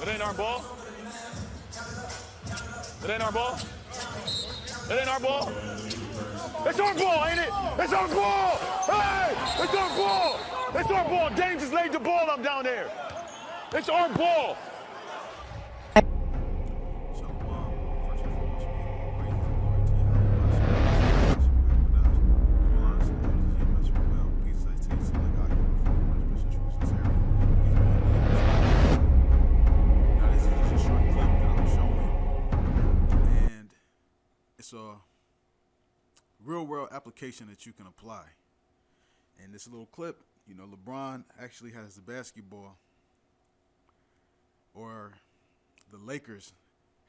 It ain't our ball. It ain't our ball. It ain't our ball. It's our ball, ain't it? It's our ball. Hey, it's our ball. It's our ball. Dame just laid the ball up down there. It's our ball. It's a real world application that you can apply. In this little clip, you know, LeBron actually has the basketball, or the Lakers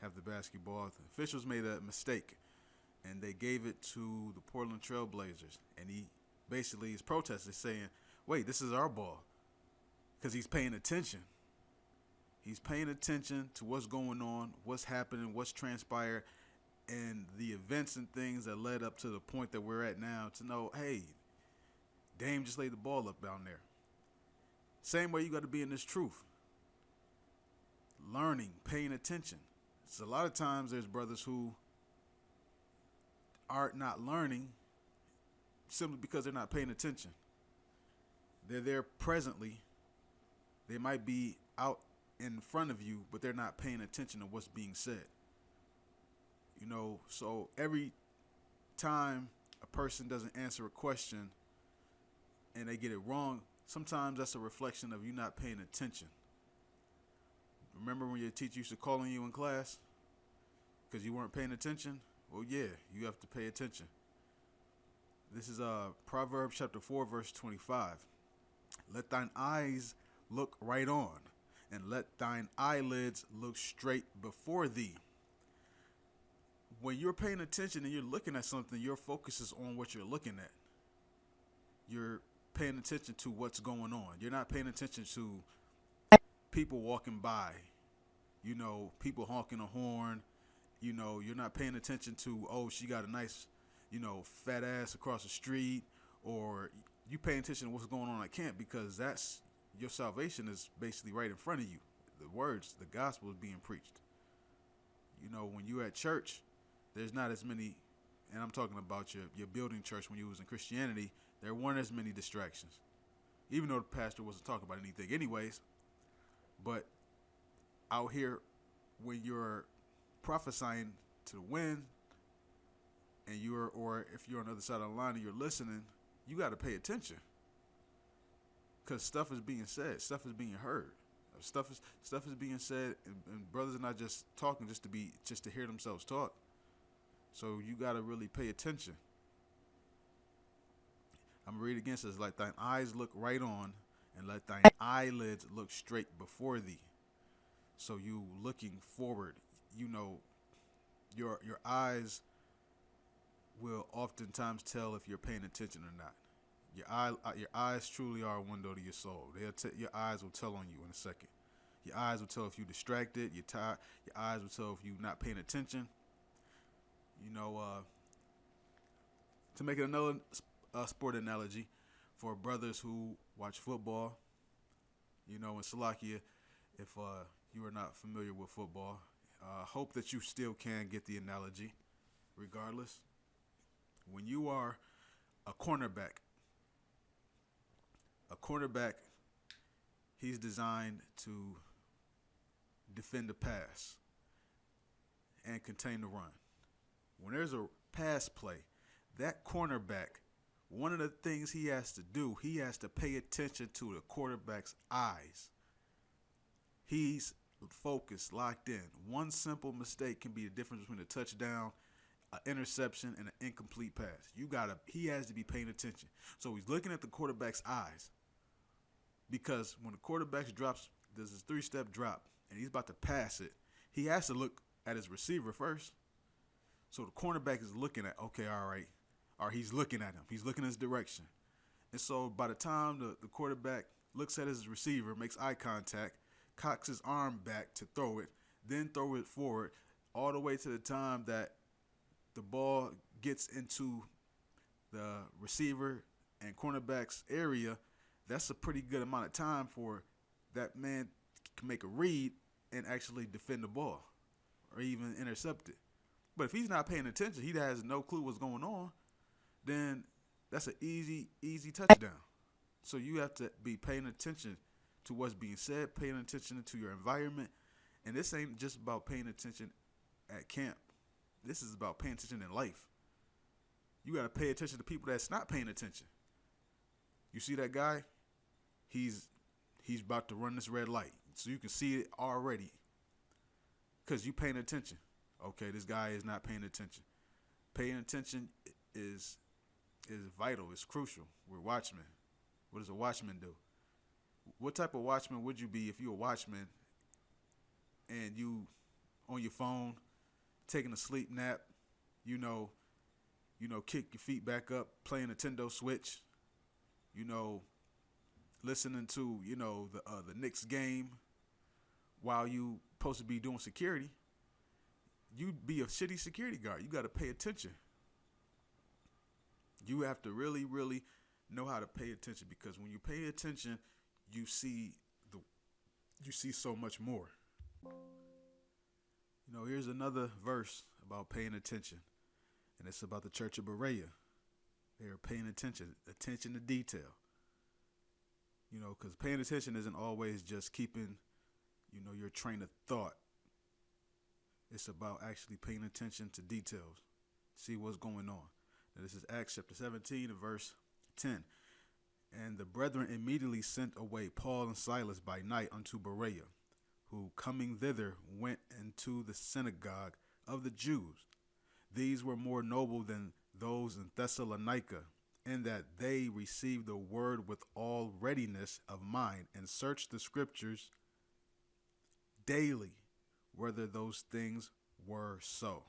have the basketball. The officials made a mistake, and they gave it to the Portland Trail Blazers. And he basically is protesting, saying, wait, this is our ball. Because he's paying attention. He's paying attention to what's going on, what's happening, what's transpired, and the events and things that led up to the point that we're at now, to know, hey, Dame just laid the ball up down there. Same way you got to be in this truth. Learning, paying attention. It's a lot of times there's brothers who are not learning simply because they're not paying attention. They're there presently. They might be out in front of you, but they're not paying attention to what's being said. You know, so every time a person doesn't answer a question and they get it wrong, sometimes that's a reflection of you not paying attention. Remember when your teacher used to call on you in class because you weren't paying attention? Well, yeah, you have to pay attention. This is Proverbs chapter 4, verse 25. Let thine eyes look right on, and let thine eyelids look straight before thee. When you're paying attention and you're looking at something, your focus is on what you're looking at. You're paying attention to what's going on. You're not paying attention to people walking by, you know, people honking a horn. You know, you're not paying attention to, oh, she got a nice, you know, fat ass across the street, or you paying attention to what's going on at camp, because that's your salvation is basically right in front of you. The words, the gospel is being preached. You know, when you're at church, there's not as many, and I'm talking about your building church when you was in Christianity, there weren't as many distractions. Even though the pastor wasn't talking about anything anyways. But out here, when you're prophesying to the wind, and or if you're on the other side of the line and you're listening, you got to pay attention. Because stuff is being said, stuff is being heard. Stuff is being said, and brothers are not just talking just to hear themselves talk. So you got to really pay attention. I'm going to read it again. It says, let thine eyes look right on, and let thine eyelids look straight before thee. So you looking forward, you know, your eyes will oftentimes tell if you're paying attention or not. Your eyes truly are a window to your soul. Your eyes will tell on you in a second. Your eyes will tell if you're distracted. You're tired. Your eyes will tell if you're not paying attention. You know, to make it another sport analogy for brothers who watch football, you know, in Salakia, if you are not familiar with football, hope that you still can get the analogy regardless. When you are a cornerback, he's designed to defend the pass and contain the run. When there's a pass play, that cornerback, one of the things he has to do, he has to pay attention to the quarterback's eyes. He's focused, locked in. One simple mistake can be the difference between a touchdown, an interception, and an incomplete pass. He has to be paying attention. So he's looking at the quarterback's eyes, because when the quarterback drops, there's this 3-step drop, and he's about to pass it. He has to look at his receiver first. So the cornerback is looking at, okay, all right. Or he's looking at him. He's looking in his direction. And so by the time the quarterback looks at his receiver, makes eye contact, cocks his arm back to throw it, then throw it forward, all the way to the time that the ball gets into the receiver and cornerback's area, that's a pretty good amount of time for that man to make a read and actually defend the ball or even intercept it. But if he's not paying attention, he has no clue what's going on, then that's an easy touchdown. So you have to be paying attention to what's being said, paying attention to your environment. And this ain't just about paying attention at camp. This is about paying attention in life. You got to pay attention to people that's not paying attention. You see that guy? He's about to run this red light. So you can see it already because you paying attention. Okay, this guy is not paying attention. Paying attention is vital. It's crucial. We're watchmen. What does a watchman do? What type of watchman would you be if you're a watchman and you on your phone taking a sleep nap, kick your feet back up, playing Nintendo Switch, listening to, the Knicks game while you supposed to be doing security? You'd be a shitty security guard. You got to pay attention. You have to really, really know how to pay attention, because when you pay attention, you see so much more. Here's another verse about paying attention, and it's about the church of Berea. They are paying attention to detail. Because paying attention isn't always just keeping, your train of thought. It's about actually paying attention to details, see what's going on. Now, this is Acts chapter 17 and verse 10. And the brethren immediately sent away Paul and Silas by night unto Berea, who coming thither went into the synagogue of the Jews. These were more noble than those in Thessalonica, in that they received the word with all readiness of mind, and searched the scriptures daily whether those things were so.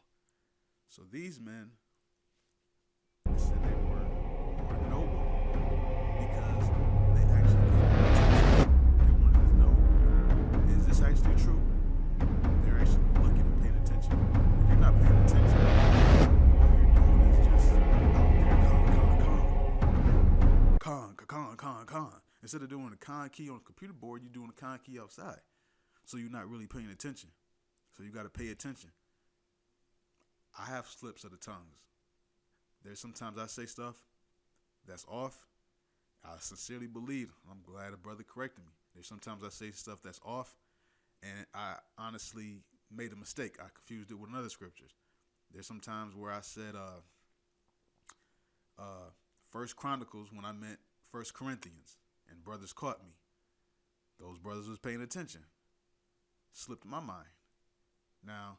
So these men, they said they were more noble because they actually paid attention. They wanted to know, is this actually true? They're actually looking and paying attention. If you're not paying attention, all you're doing is just out there con. Instead of doing the con key on the computer board, you're doing the con key outside. So you're not really paying attention. So you got to pay attention. I have slips of the tongues. There's sometimes I say stuff that's off. I sincerely believe. I'm glad a brother corrected me. There's sometimes I say stuff that's off, and I honestly made a mistake. I confused it with another scriptures. There's some times where I said First Chronicles when I meant First Corinthians, and brothers caught me. Those brothers was paying attention. Slipped my mind. Now,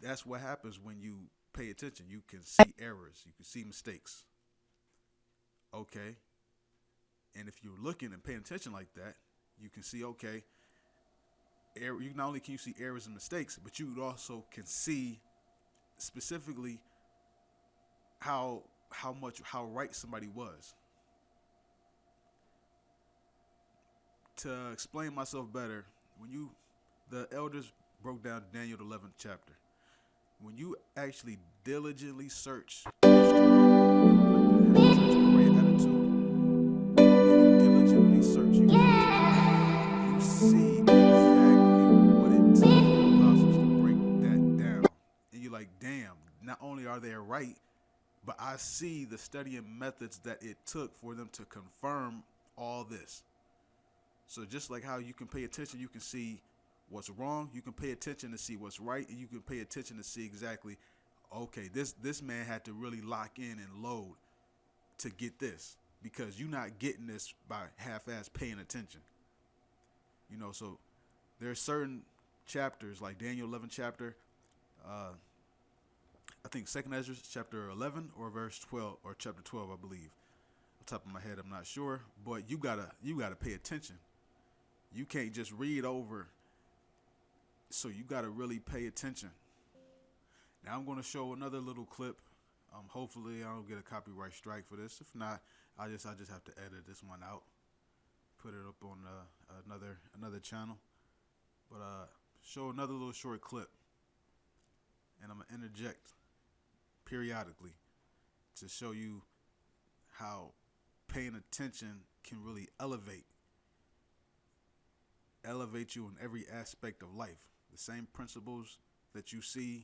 that's what happens when you pay attention. You can see errors. You can see mistakes. Okay. And if you're looking and paying attention like that, you can see, okay, you not only can you see errors and mistakes, but you also can see specifically how right somebody was. To explain myself better, the elders broke down Daniel the 11th chapter. When you actually diligently search, diligently search, you see exactly what it took for the apostles to break that down. And you're like, damn, not only are they right, but I see the study and methods that it took for them to confirm all this. So just like how you can pay attention, you can see what's wrong, you can pay attention to see what's right, and you can pay attention to see exactly, okay, this man had to really lock in and load to get this, because you're not getting this by half-ass paying attention. So there are certain chapters, like Daniel 11 chapter, I think 2nd Ezra chapter 11 or verse 12, or chapter 12, I believe. On top of my head, I'm not sure, but you gotta pay attention. You can't just read over. So you got to really pay attention. Now I'm going to show another little clip. Hopefully I don't get a copyright strike for this. If not, I just have to edit this one out, put it up on another channel. But show another little short clip, and I'm gonna interject periodically to show you how paying attention can really elevate elevate you in every aspect of life. The same principles that you see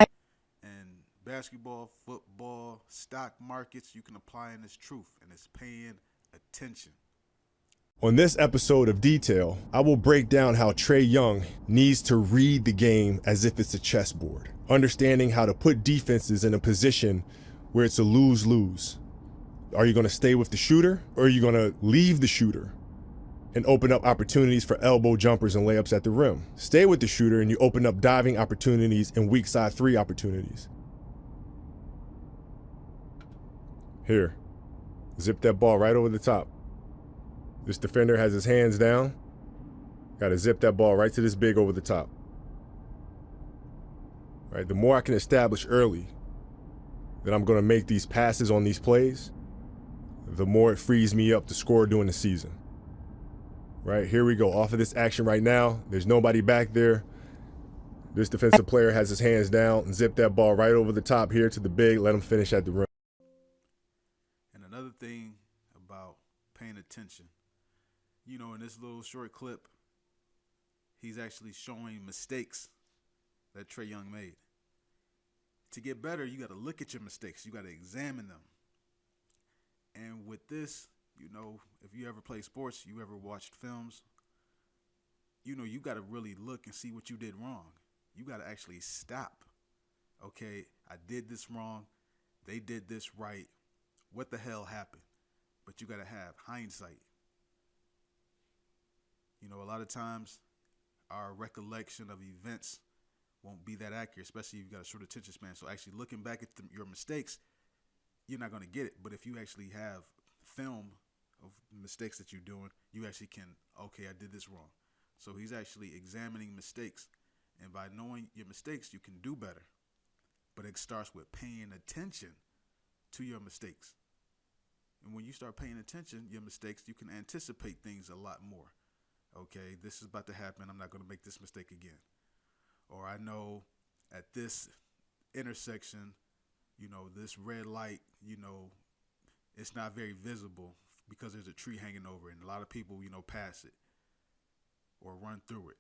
in basketball, football, stock markets, you can apply in this truth, and it's paying attention. On this episode of Detail, I will break down how Trae Young needs to read the game as if it's a chessboard, understanding how to put defenses in a position where it's a lose-lose. Are you going to stay with the shooter, or are you going to leave the shooter and open up opportunities for elbow jumpers and layups at the rim? Stay with the shooter and you open up diving opportunities and weak side three opportunities. Here, zip that ball right over the top. This defender has his hands down. Got to zip that ball right to this big over the top. Right, the more I can establish early that I'm going to make these passes on these plays, the more it frees me up to score during the season. Right, here we go. Off of this action right now, there's nobody back there. This defensive player has his hands down and zip that ball right over the top here to the big, let him finish at the rim. And another thing about paying attention, you know, in this little short clip, he's actually showing mistakes that Trae Young made. To get better, you got to look at your mistakes. You got to examine them. And with this, you know, if you ever play sports, you ever watched films, you know, you got to really look and see what you did wrong. You got to actually stop. Okay, I did this wrong. They did this right. What the hell happened? But you got to have hindsight. You know, a lot of times our recollection of events won't be that accurate, especially if you've got a short attention span. So actually looking back at your mistakes, you're not going to get it. But if you actually have film of mistakes that you're doing, you actually can, okay, I did this wrong. So he's actually examining mistakes. And by knowing your mistakes, you can do better. But it starts with paying attention to your mistakes. And when you start paying attention to your mistakes, you can anticipate things a lot more. Okay, this is about to happen. I'm not going to make this mistake again. Or I know at this intersection, you know, this red light, you know, it's not very visible because there's a tree hanging over it, and a lot of people, you know, pass it or run through it.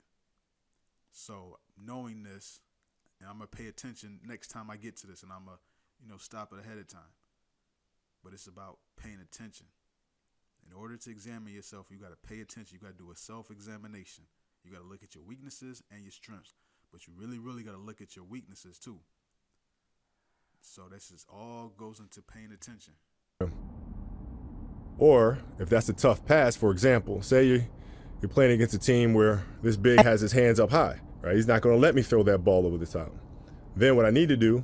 So knowing this, and I'm going to pay attention next time I get to this, and I'm going to, you know, stop it ahead of time. But it's about paying attention. In order to examine yourself, you got to pay attention. You got to do a self-examination. You got to look at your weaknesses and your strengths. But you really, really got to look at your weaknesses too. So this is all goes into paying attention. Or if that's a tough pass, for example, say you're playing against a team where this big has his hands up high, right? He's not going to let me throw that ball over the top. Then what I need to do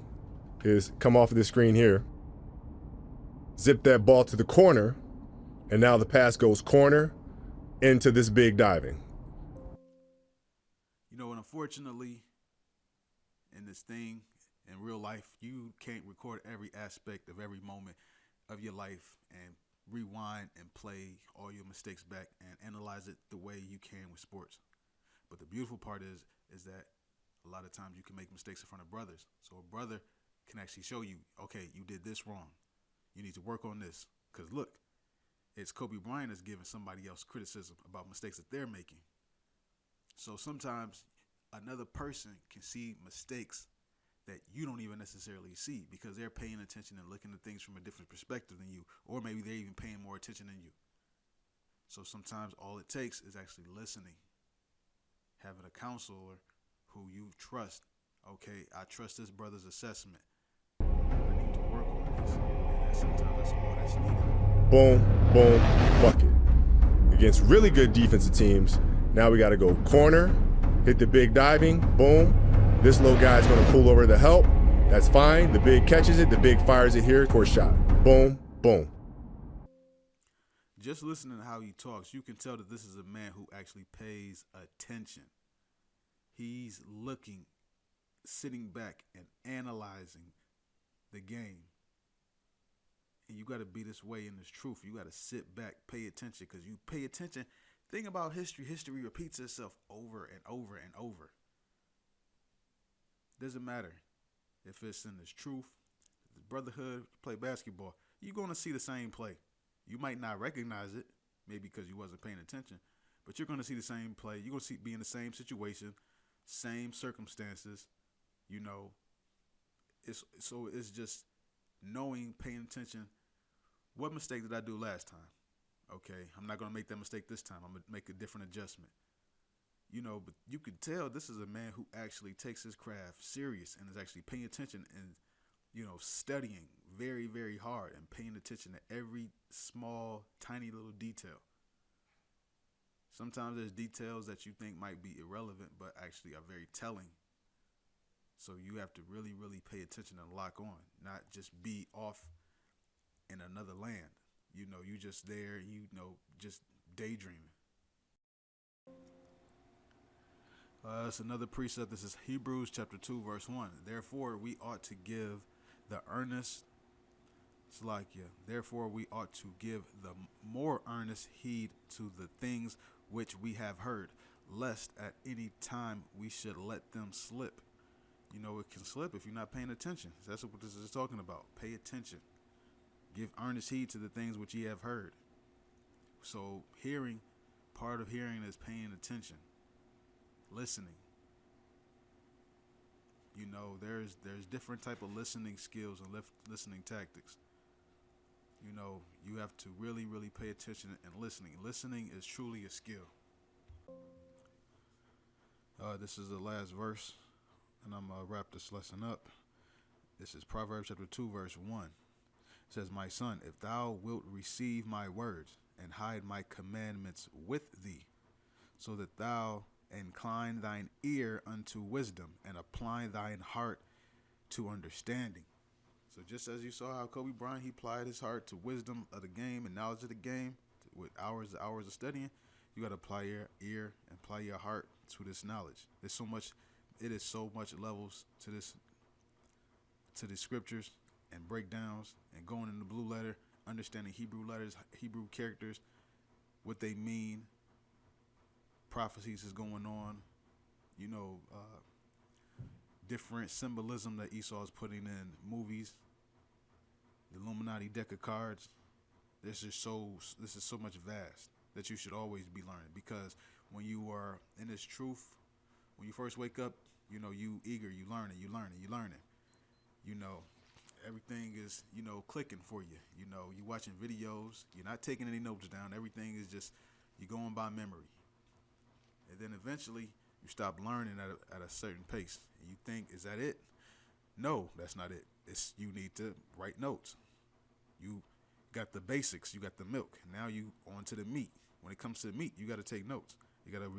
is come off of this screen here, zip that ball to the corner, and now the pass goes corner into this big diving. You know, and unfortunately, in this thing, in real life, you can't record every aspect of every moment of your life and rewind and play all your mistakes back and analyze it the way you can with sports. But the beautiful part is that a lot of times you can make mistakes in front of brothers. So a brother can actually show you, okay, you did this wrong. You need to work on this. Because look, it's Kobe Bryant is giving somebody else criticism about mistakes that they're making. So sometimes another person can see mistakes that you don't even necessarily see because they're paying attention and looking at things from a different perspective than you, or maybe they're even paying more attention than you. So sometimes all it takes is actually listening, having a counselor who you trust. Okay, I trust this brother's assessment. I need to work on this. And sometimes that's all that's needed. Boom, boom, bucket. Against really good defensive teams, now we got to go corner, hit the big diving, boom. This little guy's going to pull over to help. That's fine. The big catches it. The big fires it here for a shot. Boom, boom. Just listening to how he talks, you can tell that this is a man who actually pays attention. He's looking, sitting back and analyzing the game. And you got to be this way in this truth. You got to sit back, pay attention, because you pay attention. Think about history. History repeats itself over and over and over. Doesn't matter if it's in this truth, the brotherhood, play basketball. You're going to see the same play. You might not recognize it, maybe because you wasn't paying attention, but you're going to see the same play. You're going to be in the same situation, same circumstances. You know, it's just knowing, paying attention. What mistake did I do last time? Okay, I'm not going to make that mistake this time. I'm going to make a different adjustment. You know, but you could tell this is a man who actually takes his craft serious and is actually paying attention and, you know, studying very, very hard and paying attention to every small, tiny little detail. Sometimes there's details that you think might be irrelevant, but actually are very telling. So you have to really, really pay attention and lock on, not just be off in another land. You know, you just there, you know, just daydreaming. It's another precept. This is Hebrews chapter 2, verse 1. Therefore, we ought to give the earnest, therefore we ought to give the more earnest heed to the things which we have heard, lest at any time we should let them slip. You know, it can slip if you're not paying attention. That's what this is talking about. Pay attention. Give earnest heed to the things which ye have heard. So hearing, part of hearing is paying attention, listening. You know, there's different type of listening skills and listening tactics. You know, you have to really, really pay attention and listening. Listening is truly a skill. This is the last verse, and I'm going to wrap this lesson up. This is Proverbs chapter 2, verse 1. It says, my son, if thou wilt receive my words and hide my commandments with thee, so that thou incline thine ear unto wisdom and apply thine heart to understanding. So just as you saw how Kobe Bryant, he applied his heart to wisdom of the game and knowledge of the game with hours of studying, you got to apply your ear and apply your heart to this knowledge. It is so much levels to the scriptures and breakdowns and going in the blue letter, understanding Hebrew letters, Hebrew characters, what they mean. Prophecies is going on, you know, different symbolism that Esau is putting in movies, the Illuminati deck of cards. This is so much vast that you should always be learning, because when you are in this truth, when you first wake up, you know, you eager, you learning. You know, everything is, you know, clicking for you. You know, you watching videos, you're not taking any notes down. Everything is just, you're going by memory. And then eventually you stop learning at a certain pace. And you think, is that it? No, that's not it. You need to write notes. You got the basics. You got the milk. Now you on to the meat. When it comes to meat, you got to take notes. You got to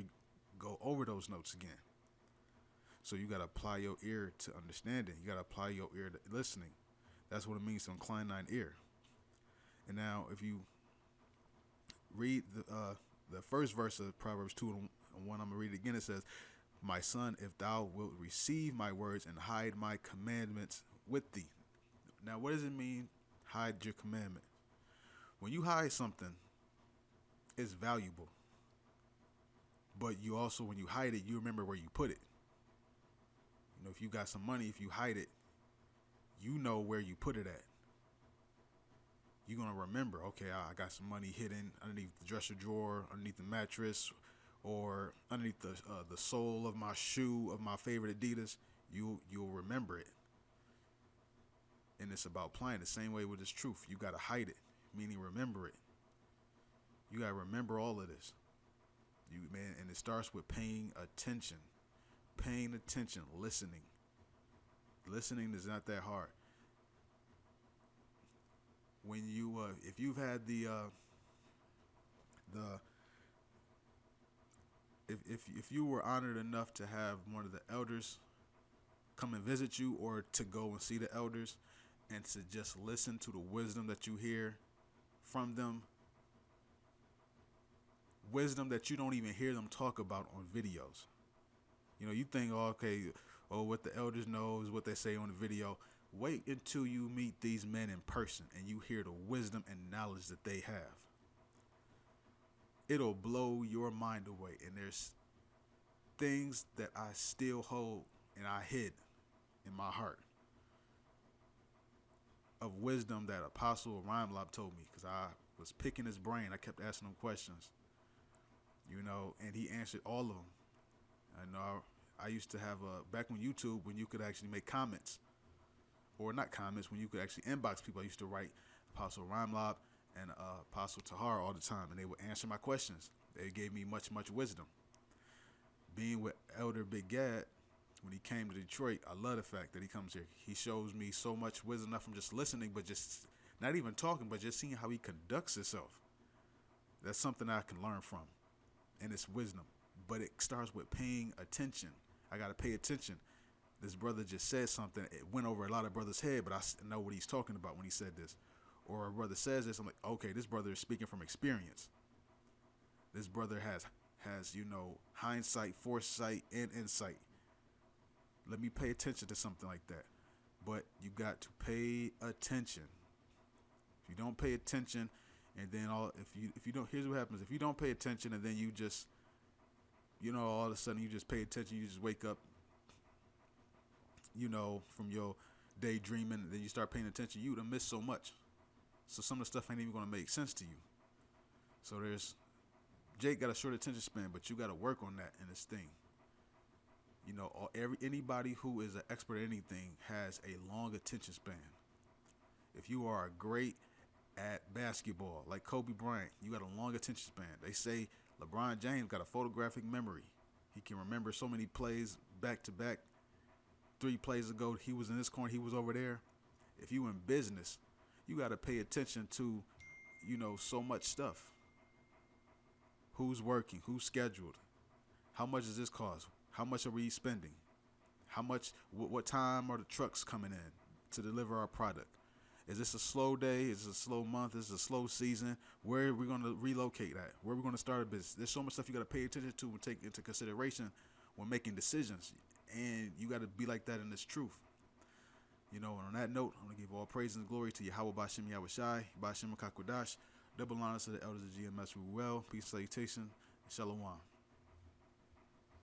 go over those notes again. So you got to apply your ear to understanding. You got to apply your ear to listening. That's what it means to incline thine ear. And now if you read the first verse of Proverbs 2 and 1, I'm going to read it again. It says, my son, if thou wilt receive my words and hide my commandments with thee. Now, what does it mean, hide your commandment? When you hide something, it's valuable. But you also, when you hide it, you remember where you put it. You know, if you got some money, if you hide it, you know where you put it at. You're going to remember, okay, I got some money hidden underneath the dresser drawer, underneath the mattress, or underneath the sole of my shoe of my favorite Adidas. You'll remember it. And it's about applying the same way with this truth. You got to hide it, meaning remember it. You got to remember all of this. And it starts with paying attention. Paying attention, listening. Listening is not that hard. When you, if you've had if you were honored enough to have one of the elders come and visit you, or to go and see the elders and to just listen to the wisdom that you hear from them, wisdom that you don't even hear them talk about on videos. You know, you think, what the elders know is what they say on the video. Wait until you meet these men in person and you hear the wisdom and knowledge that they have. It'll blow your mind away. And there's things that I still hold and I hid in my heart of wisdom that Apostle Rhymelop told me, because I was picking his brain. I kept asking him questions. you know, and he answered all of them. I know I used to have back on YouTube when you could actually make comments, or not comments, when you could actually inbox people. I used to write Apostle Rhymelob and Apostle Tahar all the time, and they would answer my questions. They gave me much wisdom. Being with Elder Big Gad, when he came to Detroit, I love the fact that he comes here. He shows me so much wisdom, not from just listening, but just not even talking, but just seeing how he conducts himself. That's something I can learn from, and it's wisdom. But it starts with paying attention. I got to pay attention. This brother just said something. It went over a lot of brothers' head, but I know what he's talking about when he said this. Or a brother says this, I'm like, okay, this brother is speaking from experience. This brother has, you know, hindsight, foresight, and insight. Let me pay attention to something like that. But you got to pay attention. If you don't pay attention, and then if you don't, here's what happens. If you don't pay attention, and then you just, you know, all of a sudden you just pay attention, you just wake up, you know, from your daydreaming, and then you start paying attention, you would have missed so much. So some of the stuff ain't even going to make sense to you. So Jake got a short attention span, but you got to work on that in this thing. You know, anybody who is an expert at anything has a long attention span. If you are great at basketball, like Kobe Bryant, you got a long attention span. They say LeBron James got a photographic memory. He can remember so many plays back to back. 3 plays ago, he was in this corner, he was over there. If you in business, you got to pay attention to, you know, so much stuff. Who's working? Who's scheduled? How much does this cost? How much are we spending? How much? What time are the trucks coming in to deliver our product? Is this a slow day? Is this a slow month? Is this a slow season? Where are we going to relocate at? Where are we going to start a business? There's so much stuff you got to pay attention to and take into consideration when making decisions. And you got to be like that in this truth. You know, and on that note, I'm going to give all praise and glory to Yahweh Bashem Yahushai, Bashem Kakwadash, double honors to the elders of GMS Ruel, peace, salutation, and shalom.